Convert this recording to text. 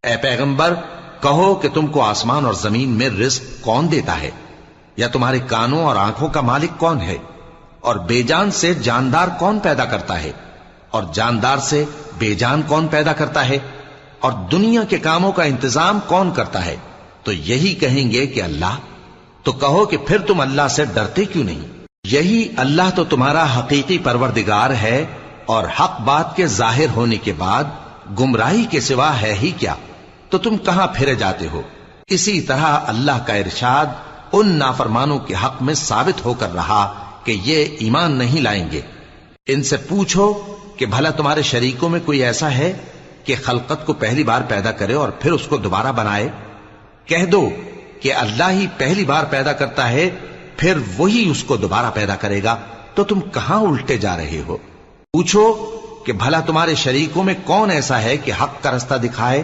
اے پیغمبر کہو کہ تم کو آسمان اور زمین میں رزق کون دیتا ہے؟ یا تمہارے کانوں اور آنکھوں کا مالک کون ہے؟ اور بے جان سے جاندار کون پیدا کرتا ہے؟ اور جاندار سے بے جان کون پیدا کرتا ہے؟ اور دنیا کے کاموں کا انتظام کون کرتا ہے؟ تو یہی کہیں گے کہ اللہ۔ تو کہو کہ پھر تم اللہ سے ڈرتے کیوں نہیں؟ یہی اللہ تو تمہارا حقیقی پروردگار ہے، اور حق بات کے ظاہر ہونے کے بعد گمراہی کے سوا ہے ہی کیا؟ تو تم کہاں پھرے جاتے ہو؟ اسی طرح اللہ کا ارشاد ان نافرمانوں کے حق میں ثابت ہو کر رہا کہ یہ ایمان نہیں لائیں گے۔ ان سے پوچھو کہ بھلا تمہارے شریکوں میں کوئی ایسا ہے کہ خلقت کو پہلی بار پیدا کرے اور پھر اس کو دوبارہ بنائے؟ کہہ دو کہ اللہ ہی پہلی بار پیدا کرتا ہے، پھر وہی اس کو دوبارہ پیدا کرے گا۔ تو تم کہاں الٹے جا رہے ہو؟ پوچھو کہ بھلا تمہارے شریکوں میں کون ایسا ہے کہ حق کا رستہ دکھائے